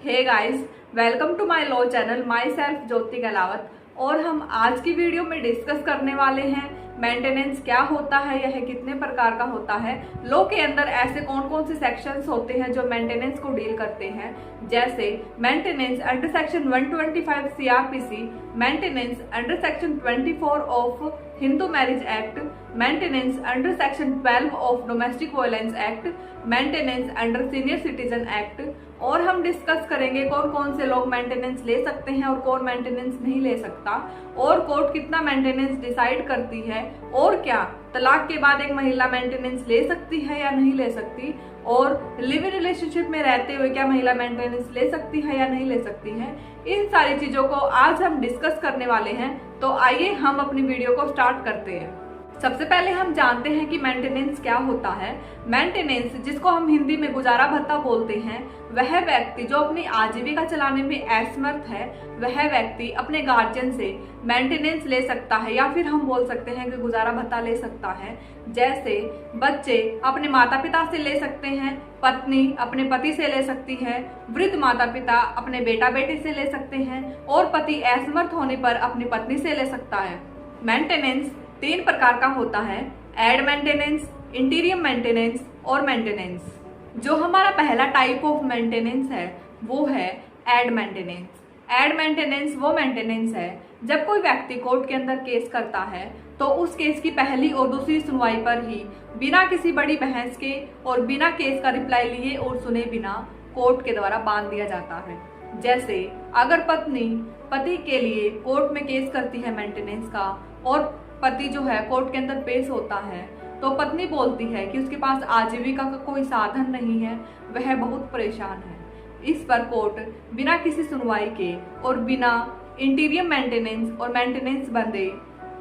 Hey guys, welcome to my law channel. Myself Jyoti Gahlawat. और हम आज की वीडियो में डिस्कस करने वाले हैं मेंटेनेंस क्या होता है, यह कितने प्रकार का होता है। लॉ के अंदर ऐसे कौन कौन से सेक्शंस होते हैं जो मेंटेनेंस को डील करते हैं, जैसे maintenance under section 125 CrPC, maintenance under section 24 of Hindu marriage act, maintenance under section 12 of domestic violence act, maintenance under senior citizen act. और हम डिस्कस करेंगे कौन कौन से लोग मेंटेनेंस ले सकते हैं और कौन मेंटेनेंस नहीं ले सकता, और कोर्ट कितना मेंटेनेंस डिसाइड करती है, और क्या तलाक के बाद एक महिला मेंटेनेंस ले सकती है या नहीं ले सकती, और लिव इन रिलेशनशिप में रहते हुए क्या महिला मेंटेनेंस ले सकती है या नहीं ले सकती है। इन सारी चीजों को आज हम डिस्कस करने वाले हैं। तो आइए हम अपनी वीडियो को स्टार्ट करते हैं। सबसे पहले हम जानते हैं कि मेंटेनेंस क्या होता है। मेंटेनेंस, जिसको हम हिंदी में गुजारा भत्ता बोलते हैं, वह व्यक्ति जो अपनी आजीविका चलाने में असमर्थ है, वह व्यक्ति अपने गार्जियन से मेंटेनेंस ले सकता है, या फिर हम बोल सकते हैं कि गुजारा भत्ता ले सकता है। जैसे बच्चे अपने माता पिता से ले सकते हैं, पत्नी अपने पति से ले सकती है, वृद्ध माता पिता अपने बेटा बेटी से ले सकते हैं, और पति असमर्थ होने पर अपनी पत्नी से ले सकता है। मेंटेनेंस 3 प्रकार का होता है: एड मेंटेनेंस, इंटीरियम मेंटेनेंस और मेंटेनेंस। जो हमारा पहला टाइप ऑफ मेंटेनेंस है वो है एड मेंटेनेंस। एड मेंटेनेंस वो मेंटेनेंस है जब कोई व्यक्ति कोर्ट के अंदर केस करता है तो उस केस की पहली और दूसरी सुनवाई पर ही बिना किसी बड़ी बहस के और बिना केस का रिप्लाई लिए और सुने बिना कोर्ट के द्वारा बांध दिया जाता है। जैसे अगर पत्नी पति के लिए कोर्ट में केस करती है मेंटेनेंस का, और पति जो है कोर्ट के अंदर पेश होता है, तो पत्नी बोलती है कि उसके पास आजीविका का कोई साधन नहीं है, वह बहुत परेशान है। इस पर कोर्ट बिना किसी सुनवाई के और बिना इंटीरियम मेंटेनेंस और मेंटेनेंस बंदे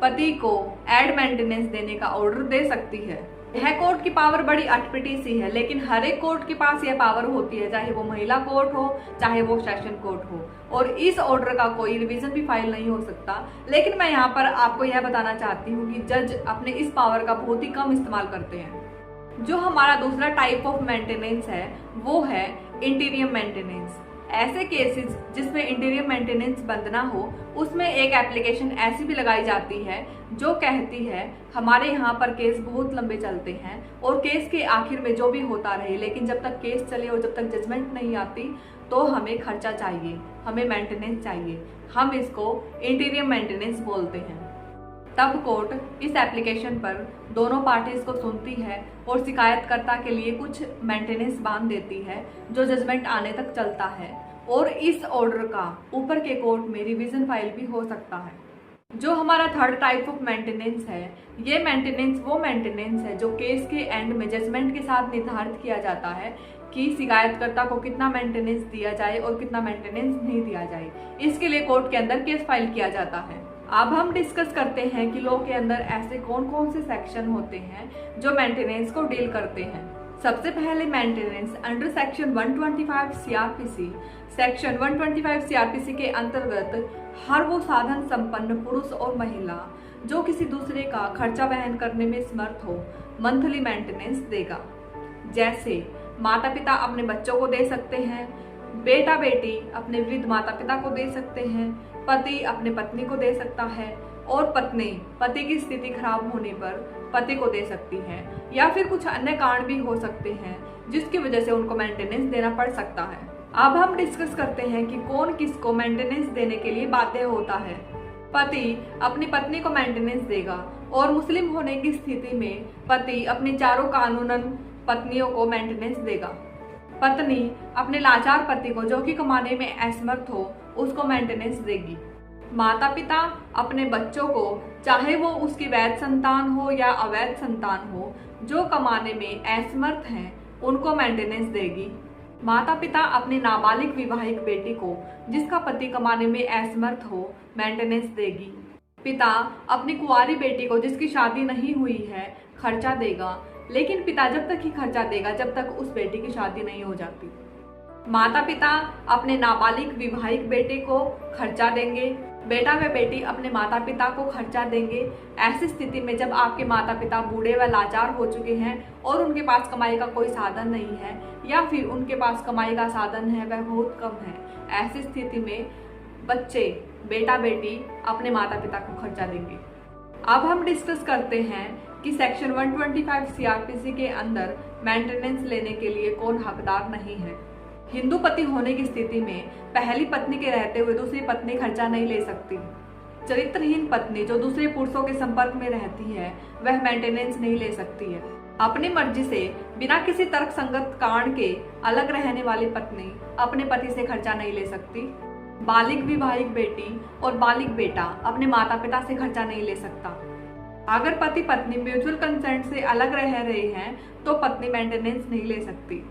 पति को एड मेंटेनेंस देने का ऑर्डर दे सकती है। यह कोर्ट की पावर बड़ी अटपटी सी है, लेकिन हर एक कोर्ट के पास यह पावर होती है, चाहे वो महिला कोर्ट हो चाहे वो सेशन कोर्ट हो। और इस ऑर्डर का कोई रिवीजन भी फाइल नहीं हो सकता। लेकिन मैं यहाँ पर आपको यह बताना चाहती हूँ कि जज अपने इस पावर का बहुत ही कम इस्तेमाल करते हैं। जो हमारा दूसरा टाइप ऑफ मेंटेनेंस है वो है इंटीरियम मेंटेनेंस। ऐसे केसेस जिसमें इंटीरियम मेंटेनेंस बंद ना हो, उसमें एक एप्लीकेशन ऐसी भी लगाई जाती है जो कहती है हमारे यहाँ पर केस बहुत लंबे चलते हैं और केस के आखिर में जो भी होता रहे, लेकिन जब तक केस चले और जब तक जजमेंट नहीं आती तो हमें खर्चा चाहिए, हमें मेंटेनेंस चाहिए। हम इसको इंटीरियम मेंटेनेंस बोलते हैं। तब कोर्ट इस एप्लीकेशन पर दोनों पार्टीज को सुनती है और शिकायतकर्ता के लिए कुछ मेंटेनेंस बांध देती है जो जजमेंट आने तक चलता है, और इस ऑर्डर का ऊपर के कोर्ट में रिवीजन फाइल भी हो सकता है। जो हमारा थर्ड टाइप ऑफ मेंटेनेंस है, ये मेंटेनेंस वो मेंटेनेंस है जो केस के एंड में जजमेंट के साथ निर्धारित किया जाता है कि शिकायतकर्ता को कितना मेंटेनेंस दिया जाए और कितना मेंटेनेंस नहीं दिया जाए। इसके लिए कोर्ट के अंदर केस फाइल किया जाता है। अब हम डिस्कस करते हैं कि लॉ के अंदर ऐसे कौन कौन से सेक्शन होते हैं जो मेंटेनेंस को डील करते हैं। सबसे पहले maintenance under section 125 CrPC. Section 125 CrPC के अंतर्गत हर वो साधन संपन्न पुरुष और महिला जो किसी दूसरे का खर्चा वहन करने में समर्थ हो, मंथली मेंटेनेंस देगा। जैसे माता पिता अपने बच्चों को दे सकते हैं, बेटा बेटी अपने वृद्ध माता पिता को दे सकते हैं, पति अपने पत्नी को दे सकता है, और पत्नी पति की स्थिति खराब होने पर पति को दे सकती है, या फिर कुछ अन्य कारण भी हो सकते हैं जिसकी वजह से उनको मेंटेनेंस देना पड़ सकता है। अब हम डिस्कस करते हैं कि कौन किसको मेंटेनेंस देने के लिए बाध्य होता है। पति अपनी पत्नी को मेंटेनेंस देगा, और मुस्लिम होने की स्थिति में पति अपनी चारों कानूनन पत्नियों को मेंटेनेंस देगा। पत्नी अपने लाचार पति को जो कि कमाने में असमर्थ हो उसको मेंटेनेंस देगी। माता पिता अपने बच्चों को, चाहे वो उसकी वैध संतान हो या अवैध संतान हो, जो कमाने में असमर्थ हैं उनको मेंटेनेंस देगी। माता पिता अपनी नाबालिग विवाहित बेटी को जिसका पति कमाने में असमर्थ हो मेंटेनेंस देगी। पिता अपनी कुंवारी बेटी को जिसकी शादी नहीं हुई है खर्चा देगा, लेकिन पिता जब तक ही खर्चा देगा जब तक उस बेटी की शादी नहीं हो जाती। माता पिता अपने नाबालिग विवाहित बेटे को खर्चा देंगे बेटा व बेटी अपने माता पिता को खर्चा देंगे। ऐसी स्थिति में जब आपके माता पिता बूढ़े व लाचार हो चुके हैं और उनके पास कमाई का कोई साधन नहीं है, या फिर उनके पास कमाई का साधन है वह बहुत कम है, ऐसी स्थिति में बच्चे बेटा बेटी अपने माता पिता को खर्चा देंगे। अब हम डिस्कस करते हैं कि सेक्शन 125 सीआरपीसी के अंदर मेंटेनेंस लेने के लिए कौन हकदार नहीं है। हिंदू पति होने की स्थिति में पहली पत्नी के रहते हुए दूसरी पत्नी खर्चा नहीं ले सकती। चरित्रहीन पत्नी जो दूसरे पुरुषों के संपर्क में रहती है वह मेंटेनेंस नहीं ले सकती है। अपनी मर्जी से बिना किसी तर्कसंगत कारण के अलग रहने वाली पत्नी अपने पति से खर्चा नहीं ले सकती। बालिग विवाहित बेटी और बालिग बेटा अपने माता पिता से खर्चा नहीं ले सकता। अगर पति पत्नी म्यूचुअल कंसेंट से अलग रह रहे हैं तो पत्नी मेंटेनेंस नहीं ले सकती।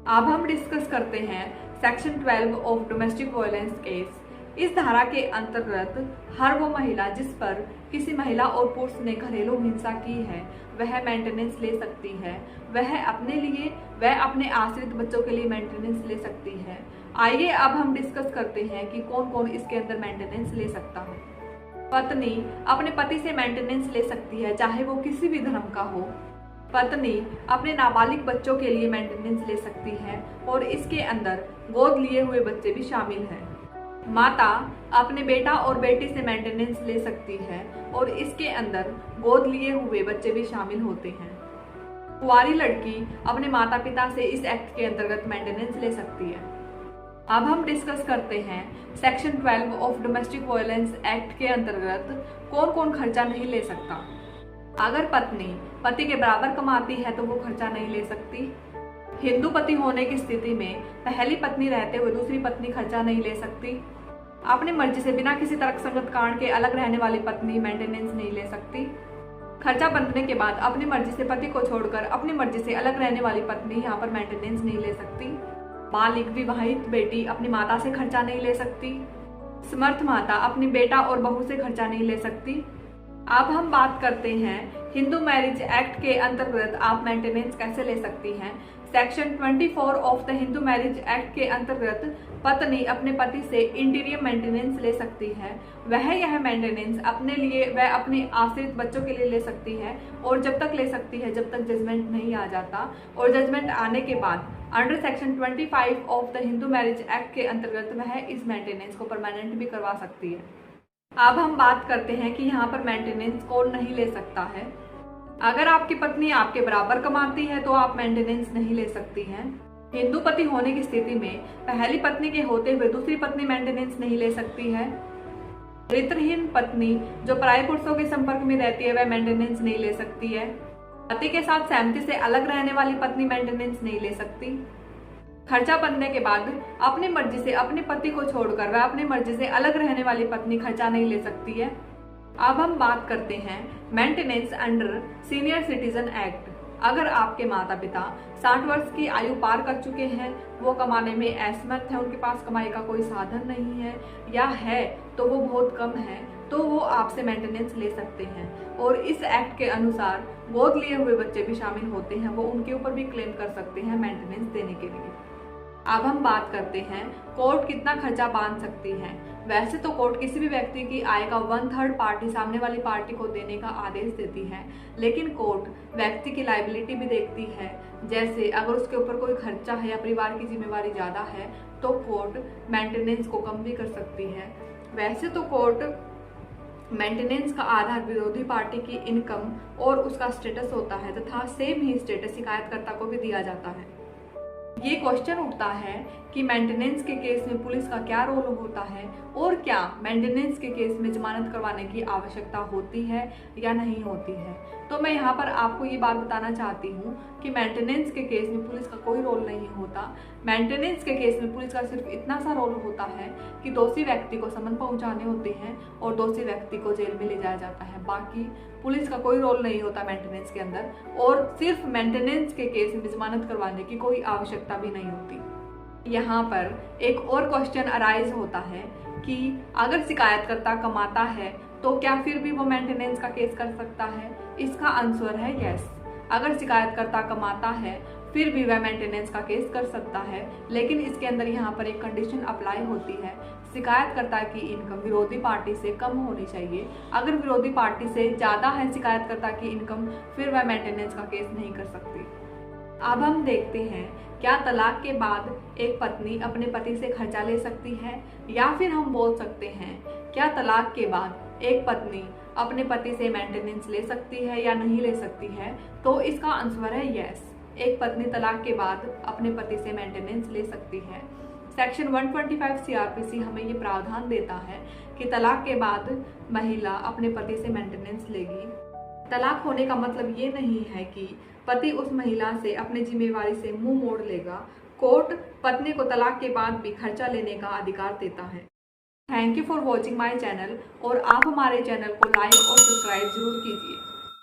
अब हम डिस्कस करते हैं section 12 of domestic violence case. इस धारा के अंतर्गत हर वो महिला जिस पर किसी महिला और पुरुष ने घरेलू हिंसा की है वह मेंटेनेंस ले सकती है। वह अपने लिए व अपने आश्रित बच्चों के लिए मेंटेनेंस ले सकती है। आइए अब हम डिस्कस करते हैं कि कौन कौन इसके अंदर मेंटेनेंस ले सकता है। पत्नी अपने पति से मेंटेनेंस ले सकती है, चाहे वो किसी भी धर्म का हो। पत्नी अपने नाबालिग बच्चों के लिए मेंटेनेंस ले सकती है और इसके अंदर गोद लिए हुए बच्चे भी शामिल हैं। माता अपने बेटा और बेटी से मेंटेनेंस ले सकती है और इसके अंदर गोद लिए हुए बच्चे भी शामिल होते हैं। कुंवारी लड़की अपने माता पिता से इस एक्ट के अंतर्गत मेंटेनेंस ले सकती है। अब हम डिस्कस करते हैं section 12 of domestic violence act के अंतर्गत कौन कौन खर्चा नहीं ले सकता। अगर पत्नी पति के बराबर कमाती है तो वो खर्चा नहीं ले सकती। हिंदू पति होने की स्थिति में पहली पत्नी रहते हुए दूसरी पत्नी खर्चा नहीं ले सकती। अपनी मर्जी से बिना किसी तर्कसंगत कारण के अलग रहने वाली पत्नी मेंटेनेंस नहीं ले सकती। खर्चा बंधने के बाद अपनी मर्जी से पति को छोड़कर अपनी मर्जी से अलग रहने वाली पत्नी यहाँ पर मेंटेनेंस नहीं ले सकती। बालिग विवाहित बेटी अपनी माता से खर्चा नहीं ले सकती। समर्थ माता अपनी बेटा और बहू से खर्चा नहीं ले सकती। अब हम बात करते हैं हिंदू मैरिज एक्ट के अंतर्गत आप मेंटेनेंस कैसे ले सकती हैं। Section 24 of the Hindu marriage act के अंतर्गत पत्नी अपने पति से इंटीरियर मेंटेनेंस ले सकती है। वह यह मेंटेनेंस अपने लिए व अपने आश्रित बच्चों के लिए ले सकती है और जब तक ले सकती है जब तक जजमेंट नहीं आ जाता, और जजमेंट आने के बाद under section 25 of the Hindu marriage act के अंतर्गत वह इस मेंटेनेंस को परमानेंट भी करवा सकती है। अब हम बात करते हैं कि यहाँ पर मेंटेनेंस कौन नहीं ले सकता है। अगर आपकी पत्नी आपके बराबर कमाती है तो आप मेंटेनेंस नहीं ले सकती हैं। हिंदू पति होने की स्थिति में पहली पत्नी के होते हुए दूसरी पत्नी मेंटेनेंस नहीं ले सकती है। चरित्रहीन पत्नी जो पराये पुरुषों के संपर्क में रहती है वह मेंटेनेंस नहीं ले सकती है। पति के साथ सहमति से अलग रहने वाली पत्नी मेंटेनेंस नहीं ले सकती। खर्चा बंधने के बाद अपनी मर्जी से अपने पति को छोड़कर वह अपनी मर्जी से अलग रहने वाली पत्नी खर्चा नहीं ले सकती है। अब हम बात करते हैं maintenance under senior citizen act. अगर आपके माता पिता 60 वर्ष की आयु पार कर चुके हैं, वो कमाने में असमर्थ है, उनके पास कमाई का कोई साधन नहीं है या है तो वो बहुत कम है, तो वो आपसे मेंटेनेंस ले सकते हैं। और इस एक्ट के अनुसार गोद लिए हुए बच्चे भी शामिल होते हैं, वो उनके ऊपर भी क्लेम कर सकते हैं मेंटेनेंस देने के लिए। अब हम बात करते हैं कोर्ट कितना खर्चा बांध सकती है। वैसे तो कोर्ट किसी भी व्यक्ति की आय का 1/3 पार्टी सामने वाली पार्टी को देने का आदेश देती है, लेकिन कोर्ट व्यक्ति की लायबिलिटी भी देखती है। जैसे अगर उसके ऊपर कोई खर्चा है या परिवार की जिम्मेवारी ज़्यादा है तो कोर्ट मेंटेनेंस को कम भी कर सकती है। वैसे तो कोर्ट मेंटेनेंस का आधार विरोधी पार्टी की इनकम और उसका स्टेटस होता है तथा सेम ही स्टेटस शिकायतकर्ता को भी दिया जाता है। ये क्वेश्चन उठता है कि मेंटेनेंस के केस में पुलिस का क्या रोल होता है और क्या मेंटेनेंस के केस में जमानत करवाने की आवश्यकता होती है या नहीं होती है। तो मैं यहाँ पर आपको ये बात बताना चाहती हूँ कि मेंटेनेंस के केस में पुलिस का कोई रोल नहीं होता। मेंटेनेंस के केस में पुलिस का सिर्फ इतना सा रोल होता है कि दोषी व्यक्ति को समन पहुँचाने होते हैं और दोषी व्यक्ति को जेल में ले जाया जाता है। बाकी पुलिस का कोई रोल नहीं होता मेंटेनेंस के अंदर, और सिर्फ मेंटेनेंस के केस में जमानत करवाने की कोई आवश्यकता भी नहीं होती। यहाँ पर एक और क्वेश्चन अराइज होता है कि अगर शिकायतकर्ता कमाता है तो क्या फिर भी वो मेंटेनेंस का केस कर सकता है। इसका आंसर है यस। अगर शिकायतकर्ता कमाता है फिर भी वह मेंटेनेंस का केस कर सकता है। लेकिन इसके अंदर यहाँ पर एक कंडीशन अप्लाई होती है, शिकायतकर्ता की इनकम विरोधी पार्टी से कम होनी चाहिए। अगर विरोधी पार्टी से ज़्यादा है शिकायतकर्ता की इनकम, फिर वह मेंटेनेंस का केस नहीं कर सकती। अब हम देखते हैं, क्या तलाक के बाद एक पत्नी अपने पति से खर्चा ले सकती है, या फिर हम बोल सकते हैं क्या तलाक के बाद एक पत्नी अपने पति से मेंटेनेंस ले सकती है या नहीं ले सकती है। तो इसका आंसर है यस, एक पत्नी तलाक के बाद अपने पति से मेंटेनेंस ले सकती है। सेक्शन 125 सीआरपीसी हमें ये प्रावधान देता है कि तलाक के बाद महिला अपने पति से मेंटेनेंस लेगी। तलाक होने का मतलब ये नहीं है कि पति उस महिला से अपनी जिम्मेवारी से मुंह मोड़ लेगा। कोर्ट पत्नी को तलाक के बाद भी खर्चा लेने का अधिकार देता है। Thank you for watching my channel, और आप हमारे चैनल को लाइक और सब्सक्राइब जरूर कीजिए।